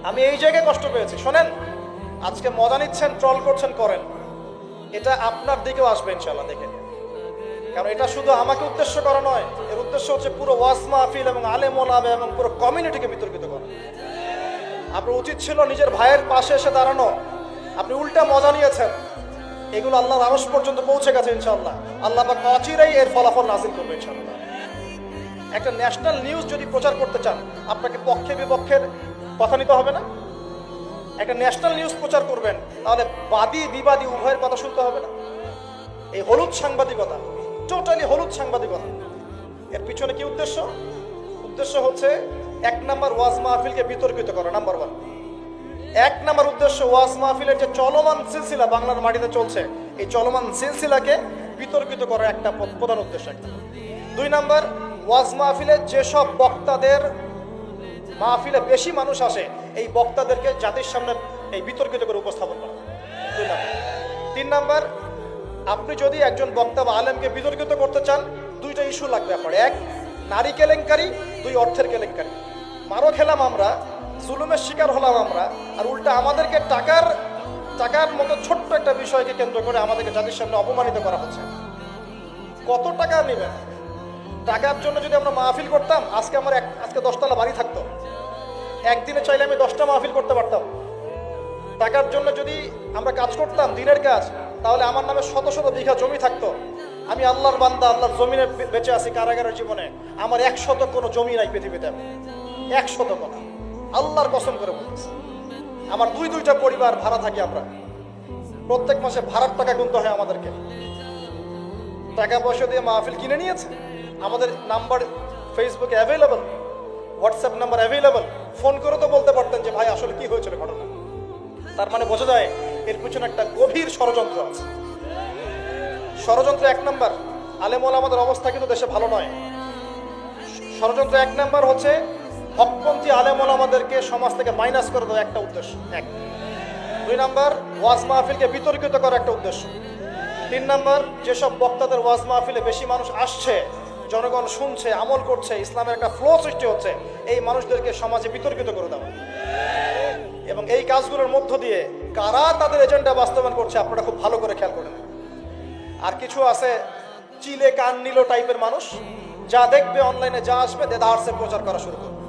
আমি এই জায়গায় কষ্ট পেয়েছি। শোনেন, আজকে মজা নিচ্ছেন, ট্রল করছেন, করেন, এটা আপনার দিকেও আসবে ইনশাআল্লাহ, দেখে। কারণ এটা শুধু আমাকে উদ্দেশ্য করা নয়, এর উদ্দেশ্য হচ্ছে পুরো ওয়াজ মাহফিল এবং আলেম ওলামা এবং পুরো কমিউনিটিকে বিতর্কিত করা। আপনার উচিত ছিল নিজের ভাইয়ের পাশে এসে দাঁড়ানো, আপনি উল্টা মজা নিয়েছেন। এগুলো আল্লাহর আরশ পর্যন্ত পৌঁছে গেছে ইনশাআল্লাহ। আল্লাহ পাক অচিরেই এর ফলাফল নাযিল করবে ইনশাআল্লাহ। একটা ন্যাশনাল নিউজ যদি প্রচার করতে চান, আপনাকে পক্ষে বিপক্ষের কথা নিতে হবে না? একটা ন্যাশনাল নিউজ প্রচার করবেন, তাহলে বাদী বিবাদী উভয়ের কথা শুনতে হবে না? এই হলুদ সাংবাদিকতা, টোটালি হলুদ সাংবাদিকতা। এর পিছনে কি উদ্দেশ্য? উদ্দেশ্য হচ্ছে 1 নাম্বার ওয়াজ মাহফিলকে বিতর্কিত করা, নাম্বার 1। 1 নাম্বার উদ্দেশ্য ওয়াজ মাহফিলের যে চলমান সিলসিলা বাংলার মাটিতে চলছে, এই চলমান সিলসিলাকে বিতর্কিত করা একটা প্রধান উদ্দেশ্য। 2 নাম্বার, ওয়াজ মাহফিলে যেসব বক্তাদের মাহফিলে বেশি মানুষ আসে, এই বক্তাদেরকে জাতির সামনে এই বিতর্কিত করে উপস্থাপন করা। 2 নাম্বার। 3 নাম্বার, আপনি যদি একজন বক্তা বা আলেমকে বিতর্কিত করতে চান, 2টা ইস্যু লাগবে আপনার। 1, নারী কেলেঙ্কারি, 2, অর্থের কেলেঙ্কারি। মারো খেলাম আমরা, জুলুমের শিকার হলাম আমরা, আর উল্টা আমাদেরকে টাকার মতো ছোট্ট একটা বিষয়কে কেন্দ্র করে আমাদেরকে জাতির সামনে অপমানিত করা হচ্ছে। কত টাকা নেবেন? টাকার জন্য যদি আমরা মাহফিল করতাম, আজকে 10 তলা বাড়ি থাকতো। একদিনে চাইলে আমি 10টা মাহফিল করতে পারতাম। টাকার জন্য যদি আমরা কাজ করতাম, দিনের কাজ, তাহলে আমার নামে শত শত বিঘা জমি থাকতো। আমি আল্লাহর বান্দা, আল্লাহর জমিনে বেঁচে আছি কারাগারের জীবনে। আমার 100 কোনো জমি নাই পৃথিবীতে, 100 কোনো। আল্লাহর কসম করে বলতেছি, আমার 2টা পরিবার ভাড়া থাকি আমরা। প্রত্যেক মাসে ভাড়ার টাকা গুনতে হয় আমাদেরকে। টাকা পয়সা দিয়ে মাহফিল কিনে নিয়েছে। আমাদের নাম্বার ফেসবুকে available, WhatsApp number available. Phone করে তো বলতে পারতেন যে ভাই আসলে কি হয়েছিল ঘটনা। তার মানে বোঝা যায় এর পিছনে একটা গভীর ষড়যন্ত্র আছে। ষড়যন্ত্র 1 নাম্বার, আলেম ওলামাদের অবস্থা কিন্তু দেশে ভালো নয়। ষড়যন্ত্র 1 নাম্বার হচ্ছে হকপন্থী আলেম ওলামাদেরকে সমাজ থেকে মাইনাস করে দেওয়া, একটা উদ্দেশ্য 1। 2 নাম্বার, ওয়াজ মাহফিলকে বিতর্কিত করা, একটা উদ্দেশ্য। 3 নাম্বার, যেসব বক্তাদের ওয়াজ মাহফিলে বেশি মানুষ আসছে, জনগণ শুনছে, আমল করছে, ইসলামের একটা ফ্লো সৃষ্টি হচ্ছে, এই মানুষদেরকে সমাজে বিতর্কিত করে দেওয়া। এবং এই কাজগুলোর মধ্য দিয়ে কারা তাদের এজেন্ডা বাস্তবায়ন করছে আপনারা খুব ভালো করে খেয়াল করেন। আর কিছু আছে চিলে কান নিল টাইপের মানুষ, যা দেখবে অনলাইনে, যা আসবে দেদারসে প্রচার করা শুরু করবে।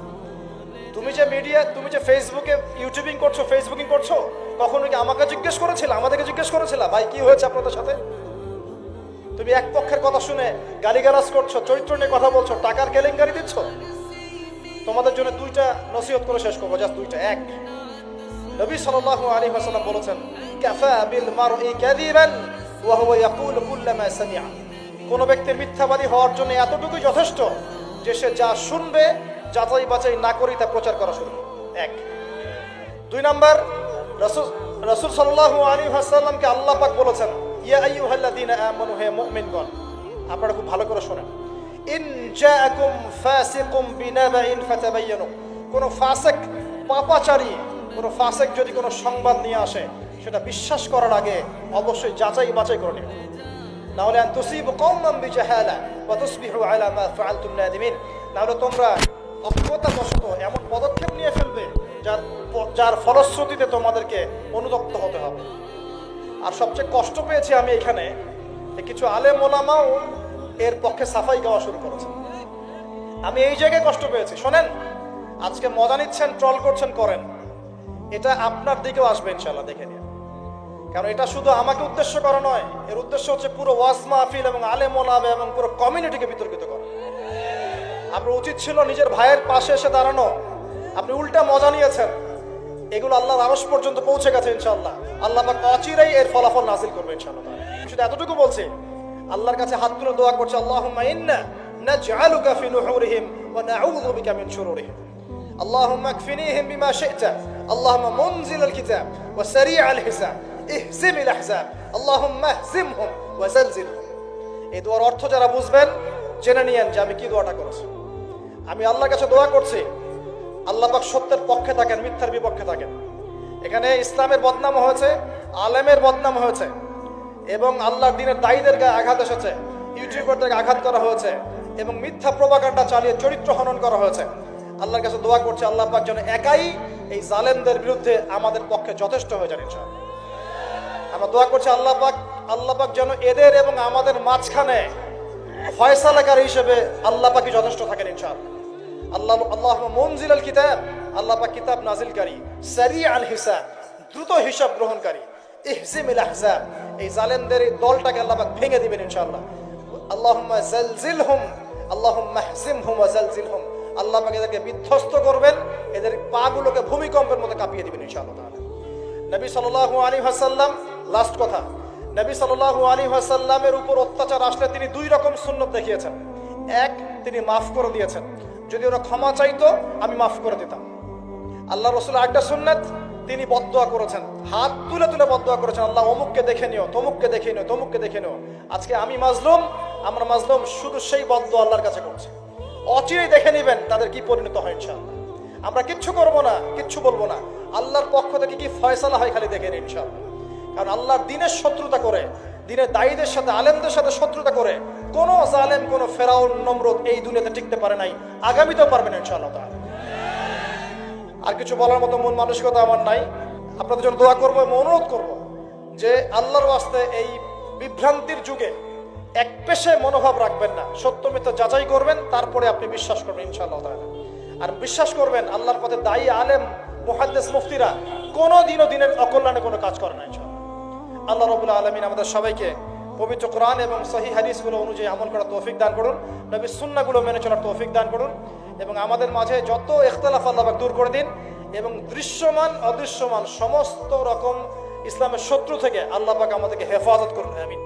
তুমি যে মিডিয়া, তুমি যে ফেসবুকে ইউটিউবিং করছো, ফেসবুকিং করছো, কখনো কি আমাকে জিজ্ঞেস করেছিল, আমাদেরকে জিজ্ঞেস করেছিল ভাই কি হয়েছে আপনাদের সাথে? তুমি এক পক্ষের কথা শুনে গালিগালাজ করছো, চরিত্র নিয়ে কথা বলছো, টাকার কেলেঙ্কারি দিচ্ছ। তোমাদের জন্য 2টা নসিহত করে শেষ করবো, জাস্ট 2টা। 1, নবী সাল্লাল্লাহু আলাইহি ওয়াসাল্লাম বলেছেন, কাফা বিল মারই কাযিবান ওয়া হুয়া ইয়াকুলু কুল্লামা সামিআ। কোন ব্যক্তির মিথ্যাবাদী হওয়ার জন্য এতটুকুই যথেষ্ট যে সে যা শুনবে যাচাই বাছাই না করেই তা প্রচার করা শুরু করবে। 1। 2 নাম্বার, রাসূল সাল্লাল্লাহু আলাইহি ওয়াসাল্লামকে আল্লাহ পাক বলেছেন, ইয়া আইয়ুহাল্লাযীনা আমানু, হে মুমিনগণ, আপনারা খুব ভালো করে শুনেন, ইন জাআকুম ফাসিকুম বিনাবাইন ফাতাবায়ানু। কোন ফাসিক, পাপাচারী, কোন ফাসিক যদি কোনো সংবাদ নিয়ে আসে, সেটা বিশ্বাস করার আগে অবশ্যই যাচাই বাছাই করে নেবেন। না হলে আন তুসিবু কওমান বিজাহালা ওয়া তুসবিহু আলা মা ফাআলতুম নাদিমিন। না হলে তোমরা অজ্ঞতাবশত এমন পদক্ষেপ নিয়ে ফেলবে যার ফলশ্রুতিতে তোমাদেরকে অনুতপ্ত হতে হবে। আর সবচেয়ে কষ্ট পেয়েছি আমি এখানে, কিছু আলেম ওলামাও এর পক্ষে সাফাই গাওয়া শুরু করেছে। আমি এই জায়গায় কষ্ট পেয়েছি। শোনেন, আজকে মজা নিচ্ছেন, ট্রল করছেন, করেন, এটা আপনার দিকেও আসবে ইনশাআল্লাহ, দেখে নিন। কারণ এটা শুধু আমাকে উদ্দেশ্য করা নয়, এর উদ্দেশ্য হচ্ছে পুরো ওয়াজ মাহফিল এবং আলেম ওলামা এবং পুরো কমিউনিটিকে বিতর্কিত করা। আপনার উচিত ছিল নিজের ভাইয়ের পাশে এসে দাঁড়ানো, আপনি উল্টা মজা নিয়েছেন। এগুলো আল্লাহর আরশ পর্যন্ত পৌঁছে গেছে ইনশাআল্লাহ। আল্লাহ পাক অচিরেই এর ফলাফল নাযিল করবে ইনশাআল্লাহ। শুধু এতটুকু বলছি, আল্লাহর কাছে হাত তুলে দোয়া করছে, আল্লাহুম্মা ইন্না নাজআলুকা ফি নুহুরিহিম ওয়া নাউযু বিকা মিন শুরুরিহিম। আল্লাহুম্মা আকফিনিহিম বিমা শি'তা, আল্লাহুম্মা মুনজিলাল কিতাব ওয়া সারি'আল হিসাব, ইহজিমিল আহজাব, আল্লাহুম্মা ইহজিমহুম ওয়া জালজিলহুম। এই দোয়ার অর্থ যারা বুঝবেন জেনে নিয়েন যে আমি কি দোয়াটা করেছি। আমি আল্লাহর কাছে দোয়া করছি, আল্লাহ পাক সত্যের পক্ষে থাকেন, মিথ্যার বিপক্ষে থাকেন। এখানে ইসলামের বদনাম হয়েছে, আলেমের বদনাম হয়েছে, এবং আল্লাহর দ্বীনের দায়ীদের গায়ে আঘাত এসেছে, ইউটিউবারদেরকে আঘাত করা হয়েছে, এবং মিথ্যা প্রোপাগান্ডা চালিয়ে চরিত্র হনন করা হয়েছে। আল্লাহর কাছে দোয়া করছে আল্লাহ পাক যেন একাই এই জালেমদের বিরুদ্ধে আমাদের পক্ষে যথেষ্ট হয়ে যান ইনশাআল্লাহ। আমরা দোয়া করছি আল্লাহ পাক যেন এদের এবং আমাদের মাঝখানে ফয়সালাকারী হিসেবে আল্লাহ পাকই যথেষ্ট থাকেন ইনশাআল্লাহ। আল্লাহুম্মা মুনজিলাল কিতাব, আল্লাহ পাক কিতাব নাজিলকারী, সারিআল হিসাব, দ্রুত হিসাব গ্রহণকারী, ইহজিমিল আহজাব, এই জালেমদের এই দলটাকে আল্লাহ পাক ভেঙে দিবেন ইনশাআল্লাহ। আল্লাহুম্মা জালজিলহুম, আল্লাহুম্মা হযিমহুম ওয়া জালজিলহুম, আল্লাহ পাক এদেরকে বিধ্বস্ত করবেন, এদের পাগুলোকে ভূমিকম্পের মতো কাঁপিয়ে দিবেন ইনশাআল্লাহ তাআলা। নবী সাল্লাল্লাহু আলাইহি ওয়াসাল্লাম, লাস্ট কথা, নবী সাল্লাল্লাহু আলাইহি ওয়াসাল্লামের উপর অত্যাচার আসলে তিনি দুই রকম সুন্নত দেখিয়েছেন। এক, তিনি মাফ করে দিয়েছেন, যদি ওরা ক্ষমা চাইতো আমি মাফ করে দিতাম। আল্লাহ রাসূল একটা সুন্নাত, তিনি বদদোয়া করেছেন, হাত তুলে তুলে বদদোয়া করেছেন, আল্লাহ অমুককে দেখে নিও, তমুককে দেখে নিও, তমুককে দেখে নিও। আজকে আমি মাজলুম, আমরা মাজলুম, শুধু সেই বদদোয়া আল্লাহর কাছে করছি। অচিরেই দেখে নেবেন তাদের কি পরিণত হয় ইনশাআল্লাহ। আমরা কিচ্ছু করবো না, কিচ্ছু বলবো না, আল্লাহর পক্ষ থেকে কি ফয়সালা হয় খালি দেখে নিন ইনশাআল্লাহ। কারণ আল্লাহর দিনের শত্রুতা করে, দিনের দায়ীদের সাথে, আলেমদের সাথে শত্রুতা করে কোন জালেম, কোন ফেরাউন, নমরুদ এই দুনিয়াতে টিকতে পারে নাই, আগামীতেও পারবেন ইনশাআল্লাহ তাআলা। আর কিছু বলার মতো মন মানসিকতা আমার নাই। আপনাদের জন্য দোয়া করবো এবং অনুরোধ করবো যে আল্লাহর ওয়াস্তে এই বিভ্রান্তির যুগে এক পেশে মনোভাব রাখবেন না, সত্য মিথ্যা যাচাই করবেন, তারপরে আপনি বিশ্বাস করবেন ইনশাআল্লাহ তাআলা। আর বিশ্বাস করবেন আল্লাহর পথে দায়ী আলেম, মুহাদ্দিস, মুফতিরা কোনোদিনও দিনের অকল্যাণে কোনো কাজ করে না ইনশাআল্লাহ। আল্লাহ রাব্বুল আলামিন আমাদের সবাইকে পবিত্র কোরআন এবং সহিহ হাদিসগুলো অনুযায়ী আমল করার তৌফিক দান করুন, নবীর সুন্নাহগুলো মেনে চলার তৌফিক দান করুন, এবং আমাদের মাঝে যত ইখতিলাফ আল্লাহ পাক দূর করে দিন, এবং দৃশ্যমান অদৃশ্যমান সমস্ত রকম ইসলামের শত্রু থেকে আল্লাহ পাক আমাদেরকে হেফাজত করুন। আমিন।